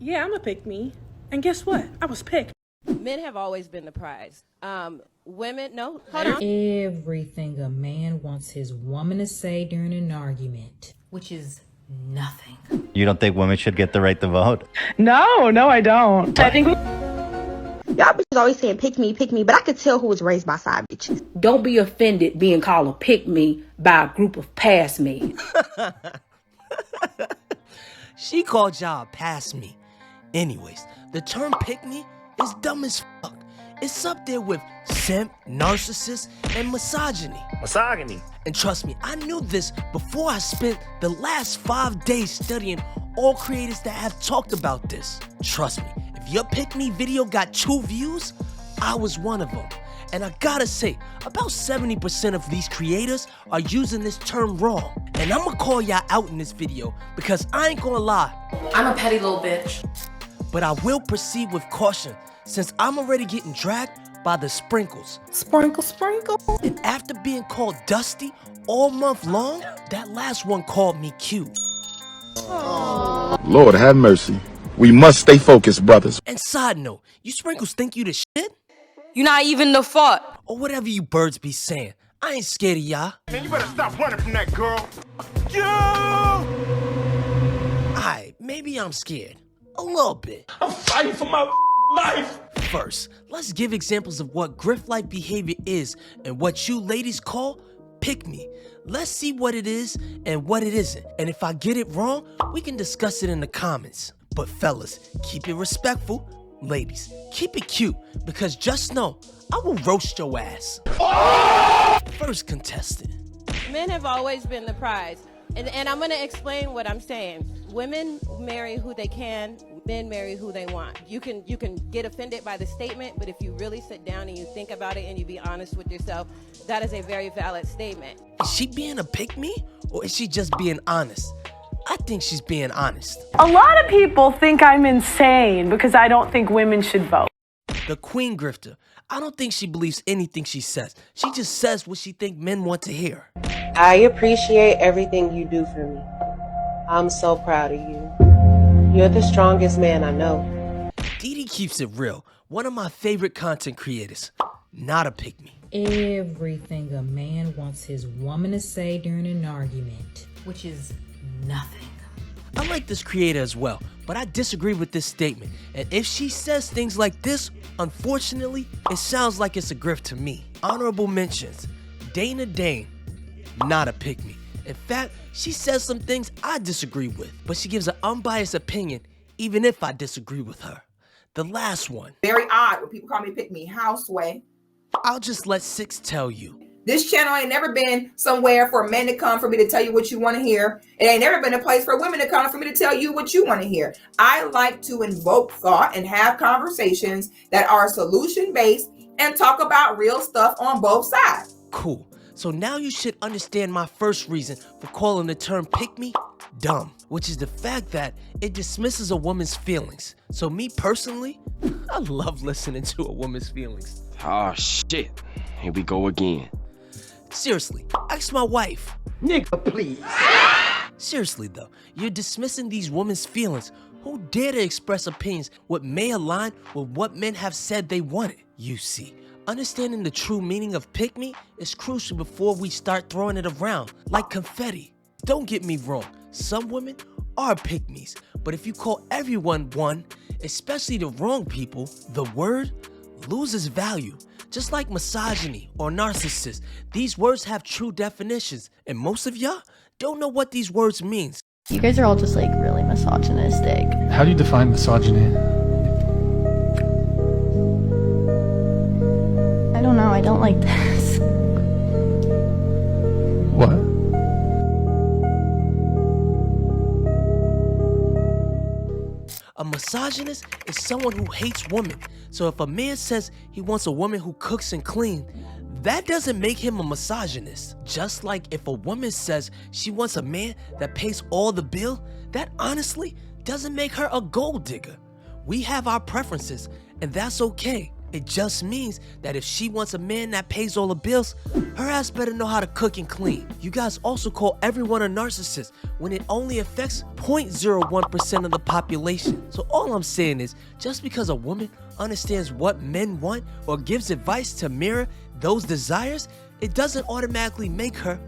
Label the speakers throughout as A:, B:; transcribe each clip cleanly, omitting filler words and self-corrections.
A: Yeah, I'm a pick-me. And guess what? I was picked.
B: Men have always been the prize. Women, no, hold on.
C: Everything a man wants his woman to say during an argument, which is nothing.
D: You don't think women should get the right to vote?
A: No, I don't. I think
E: Y'all bitches always saying pick me, but I could tell who was raised by side bitches.
F: Don't be offended being called a pick-me by a group of past-me.
G: She called y'all past me. Anyways, the term pick me is dumb as fuck. It's up there with simp, narcissist, and misogyny. And trust me, I knew this before I spent the last 5 days studying all creators that have talked about this. Trust me, if your pick me video got 2 views, I was one of them. And I gotta say, about 70% of these creators are using this term wrong. And I'ma call y'all out in this video because I ain't gonna lie.
F: I'm a petty little bitch.
G: But I will proceed with caution since I'm already getting dragged by the sprinkles.
F: Sprinkle, sprinkle.
G: And after being called dusty all month long, that last one called me cute.
H: Lord have mercy. We must stay focused, brothers.
G: And side note, you sprinkles think you the shit?
F: You're not even the fuck.
G: Or whatever you birds be saying. I ain't scared of y'all.
H: Man, you better stop running from that girl.
G: Alright, maybe I'm scared. A little bit.
H: I'm fighting for my life.
G: First, let's give examples of what grift-like behavior is and what you ladies call pick me. Let's see what it is and what it isn't. And if I get it wrong, we can discuss it in the comments. But fellas, keep it respectful. Ladies, keep it cute because just know I will roast your ass. First contestant.
B: Men have always been the prize. And I'm going to explain what I'm saying. Women marry who they can, men marry who they want. You can get offended by the statement, but if you really sit down and you think about it and you be honest with yourself, that is a very valid statement.
G: Is she being a pick-me or is she just being honest? I think she's being honest.
A: A lot of people think I'm insane because I don't think women should vote.
G: The queen grifter. I don't think she believes anything she says. She just says what she thinks men want to hear.
I: I appreciate everything you do for me. I'm so proud of you. You're the strongest man I know.
G: Dee keeps it real. One of my favorite content creators. Not a pick-me.
C: Everything a man wants his woman to say during an argument, which is nothing.
G: I like this creator as well, but I disagree with this statement. And if she says things like this, unfortunately, it sounds like it's a grift to me. Honorable mentions. Dana Dane. Not a pick-me. In fact, she says some things I disagree with, but she gives an unbiased opinion even if I disagree with her. The last one.
J: Very odd when people call me pick-me. Houseway.
G: I'll just let Six tell you.
J: This channel ain't never been somewhere for men to come for me to tell you what you want to hear. It ain't never been a place for women to come for me to tell you what you want to hear. I like to invoke thought and have conversations that are solution-based and talk about real stuff on both sides.
G: Cool. So now you should understand my first reason for calling the term pick-me dumb, which is the fact that it dismisses a woman's feelings. So me personally, I love listening to a woman's feelings.
K: Oh shit, here we go again.
G: Seriously, ask my wife.
H: Nigga, please.
G: Seriously though, you're dismissing these women's feelings who dare to express opinions what may align with what men have said they wanted. You see, understanding the true meaning of pick me is crucial before we start throwing it around like confetti. Don't get me wrong, some women are pick-me's, but if you call everyone one, especially the wrong people, the word loses value. Just like misogyny or narcissist, these words have true definitions, and most of y'all don't know what these words means.
L: You guys are all just like really misogynistic.
M: How do you define misogyny?
L: I don't know, I don't like this.
M: What?
G: A misogynist is someone who hates women. So if a man says he wants a woman who cooks and cleans, that doesn't make him a misogynist. Just like if a woman says she wants a man that pays all the bill, that honestly doesn't make her a gold digger. We have our preferences, and that's okay. It just means that if she wants a man that pays all the bills, her ass better know how to cook and clean. You guys also call everyone a narcissist when it only affects 0.01% of the population. So all I'm saying is, just because a woman understands what men want or gives advice to mirror those desires, it doesn't automatically make her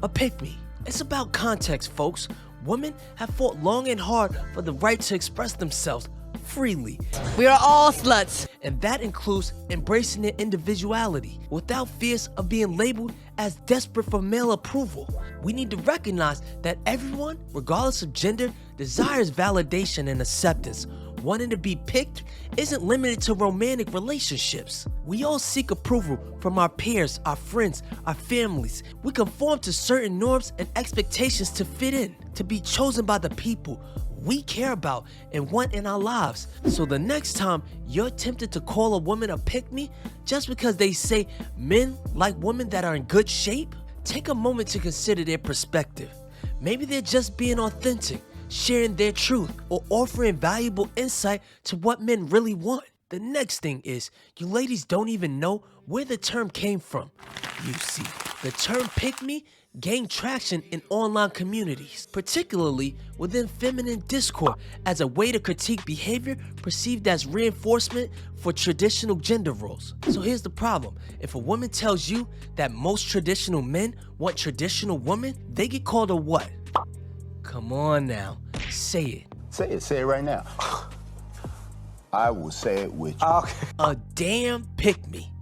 G: a pick-me. It's about context, folks. Women have fought long and hard for the right to express themselves freely.
M: We are all sluts.
G: And that includes embracing their individuality without fears of being labeled as desperate for male approval. We need to recognize that everyone, regardless of gender, desires validation and acceptance. Wanting to be picked isn't limited to romantic relationships. We all seek approval from our peers, our friends, our families. We conform to certain norms and expectations to fit in, to be chosen by the people we care about and want in our lives. So the next time you're tempted to call a woman a pick-me just because they say men like women that are in good shape, take a moment to consider their perspective. Maybe they're just being authentic, sharing their truth, or offering valuable insight to what men really want. The next thing is, you ladies don't even know where the term came from. You see, the term pick-me gained traction in online communities, particularly within feminine discourse, as a way to critique behavior perceived as reinforcement for traditional gender roles. So here's the problem. If a woman tells you that most traditional men want traditional women, they get called a what? Come on now, say it.
N: Say it right now. I will say it with you.
G: Okay. A damn pick-me.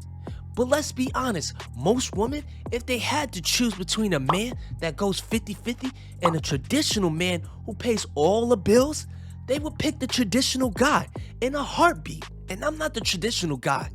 G: But let's be honest, most women, if they had to choose between a man that goes 50-50 and a traditional man who pays all the bills, they would pick the traditional guy in a heartbeat. And I'm not the traditional guy.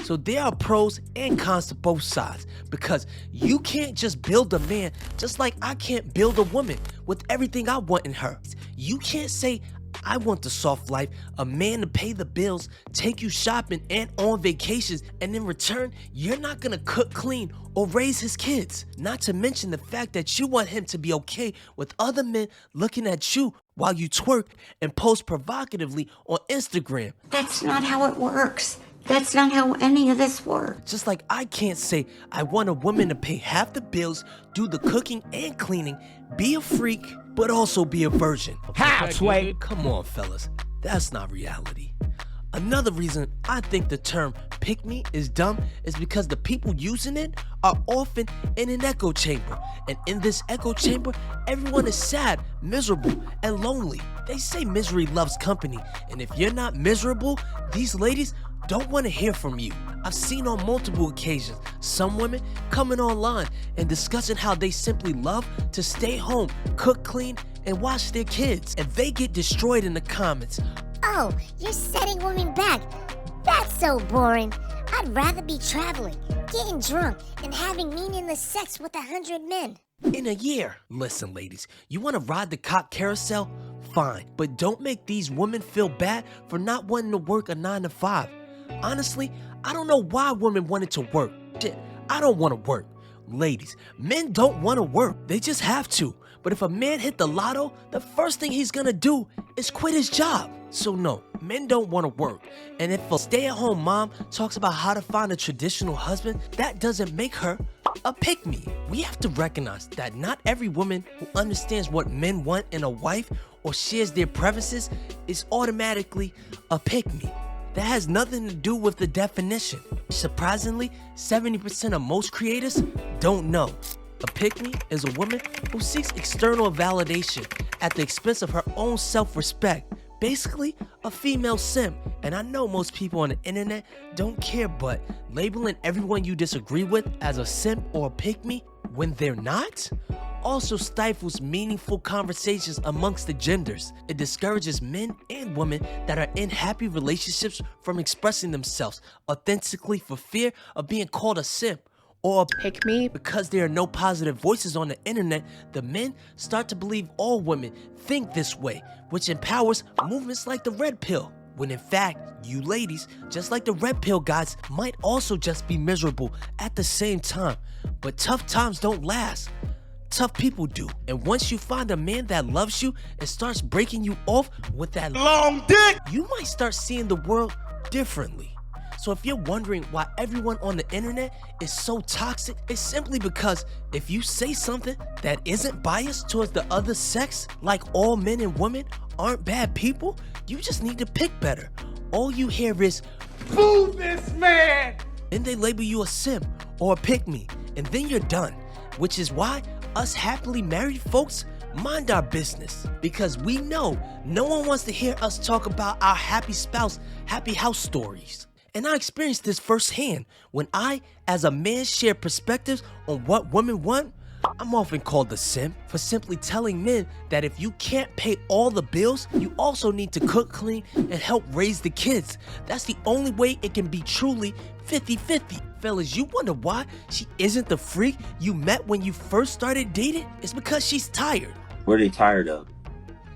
G: So there are pros and cons to both sides, because you can't just build a man just like I can't build a woman with everything I want in her. You can't say, I want the soft life, a man to pay the bills, take you shopping and on vacations, and in return, you're not gonna cook, clean, or raise his kids. Not to mention the fact that you want him to be okay with other men looking at you while you twerk and post provocatively on Instagram.
O: That's not how it works. That's not how any of this works.
G: Just like I can't say I want a woman to pay half the bills, do the cooking and cleaning, be a freak, but also be a virgin.
H: How, Sway?
G: Come on, fellas. That's not reality. Another reason I think the term pick-me is dumb is because the people using it are often in an echo chamber. And in this echo chamber, everyone is sad, miserable, and lonely. They say misery loves company. And if you're not miserable, these ladies don't want to hear from you. I've seen on multiple occasions some women coming online and discussing how they simply love to stay home, cook, clean, and watch their kids. And they get destroyed in the comments.
P: Oh, you're setting women back. That's so boring. I'd rather be traveling, getting drunk, and having meaningless sex with 100 men.
G: In a year. Listen, ladies, you want to ride the cock carousel? Fine, but don't make these women feel bad for not wanting to work a 9 to 5. Honestly, I don't know why women wanted to work. Shit, I don't want to work. Ladies, men don't want to work. They just have to. But if a man hit the lotto, the first thing he's gonna do is quit his job. So no, men don't want to work. And if a stay-at-home mom talks about how to find a traditional husband, that doesn't make her a pick-me. We have to recognize that not every woman who understands what men want in a wife or shares their preferences is automatically a pick-me. That has nothing to do with the definition. Surprisingly, 70% of most creators don't know. A pick-me is a woman who seeks external validation at the expense of her own self-respect. Basically, a female simp. And I know most people on the internet don't care, but labeling everyone you disagree with as a simp or a pick-me when they're not also stifles meaningful conversations amongst the genders. It discourages men and women that are in happy relationships from expressing themselves authentically for fear of being called a simp or a pick-me. Because there are no positive voices on the internet, the men start to believe all women think this way, which empowers movements like the red pill. When in fact, you ladies, just like the red pill guys, might also just be miserable at the same time. But tough times don't last. Tough people do. And once you find a man that loves you and starts breaking you off with that long dick, you might start seeing the world differently. So if you're wondering why everyone on the internet is so toxic, it's simply because if you say something that isn't biased towards the other sex, like all men and women aren't bad people, you just need to pick better. All you hear is, "Boo this man!" Then they label you a simp or a pick-me, and then you're done. Which is why us happily married folks mind our business, because we know no one wants to hear us talk about our happy spouse, happy house stories. And I experienced this firsthand. When I, as a man, share perspectives on what women want, I'm often called a simp for simply telling men that if you can't pay all the bills, you also need to cook, clean, and help raise the kids. That's the only way it can be truly 50-50. Fellas, you wonder why she isn't the freak you met when you first started dating? It's because she's tired.
Q: What are they tired of?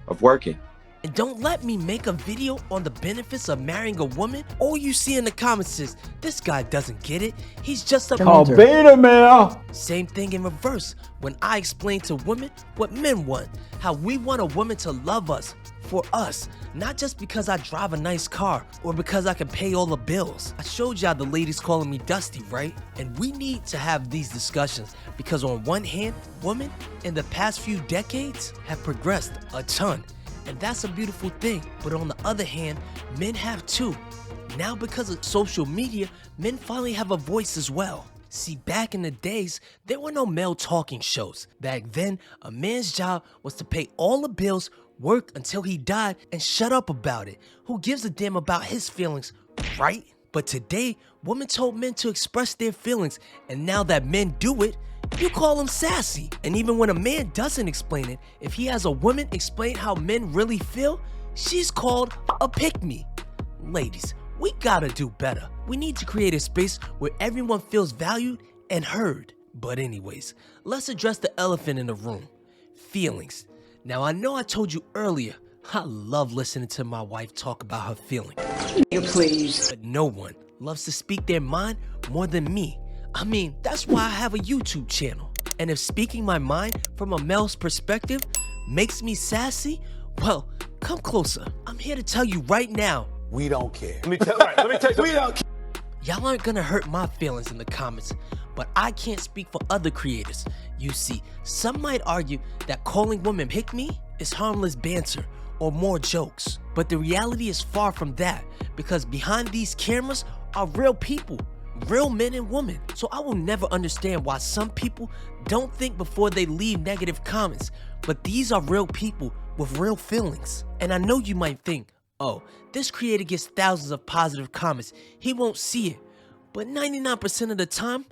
Q: Of working.
G: And don't let me make a video on the benefits of marrying a woman. All you see in the comments is, this guy doesn't get it. He's just a
N: beta male.
G: Same thing in reverse when I explain to women what men want. How we want a woman to love us, for us, not just because I drive a nice car or because I can pay all the bills. I showed y'all the ladies calling me Dusty, right? And we need to have these discussions because on one hand, women in the past few decades have progressed a ton. And that's a beautiful thing. But on the other hand, men have too. Now because of social media, men finally have a voice as well. See, back in the days, there were no male talking shows. Back then, a man's job was to pay all the bills, work until he died, and shut up about it. Who gives a damn about his feelings, right? But today, women told men to express their feelings, and now that men do it, you call them sassy. And even when a man doesn't explain it, if he has a woman explain how men really feel, she's called a pick-me. Ladies, we gotta do better. We need to create a space where everyone feels valued and heard. But anyways, let's address the elephant in the room. Feelings. Now I know I told you earlier, I love listening to my wife talk about her feelings. Please. But no one loves to speak their mind more than me. I mean, that's why I have a YouTube channel. And if speaking my mind from a male's perspective makes me sassy, well, come closer. I'm here to tell you right now,
N: We don't care.
H: Let me tell you. We don't care.
G: y'all aren't gonna hurt my feelings in the comments, but I can't speak for other creators. You see, some might argue that calling women pick-me is harmless banter or more jokes. But the reality is far from that, because behind these cameras are real people, real men and women. So I will never understand why some people don't think before they leave negative comments, but these are real people with real feelings. And I know you might think, oh, this creator gets thousands of positive comments, he won't see it. But 99% of the time,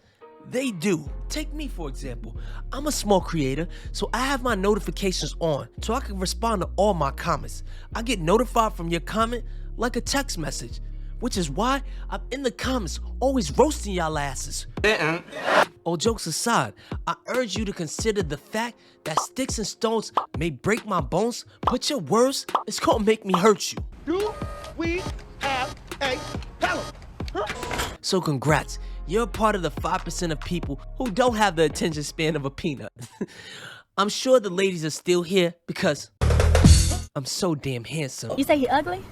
G: they do. Take me for example. I'm a small creator, so I have my notifications on so I can respond to all my comments. I get notified from your comment like a text message, which is why I'm in the comments always roasting y'all asses. All jokes aside, I urge you to consider the fact that sticks and stones may break my bones, but your words, it's gonna make me hurt you.
H: Do we have a pellet?
G: So congrats, you're a part of the 5% of people who don't have the attention span of a peanut. I'm sure the ladies are still here because I'm so damn handsome.
L: You say he ugly?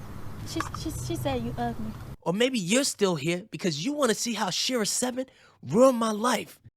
L: She said you ugly.
G: Or maybe you're still here because you want to see how Shira 7 ruined my life.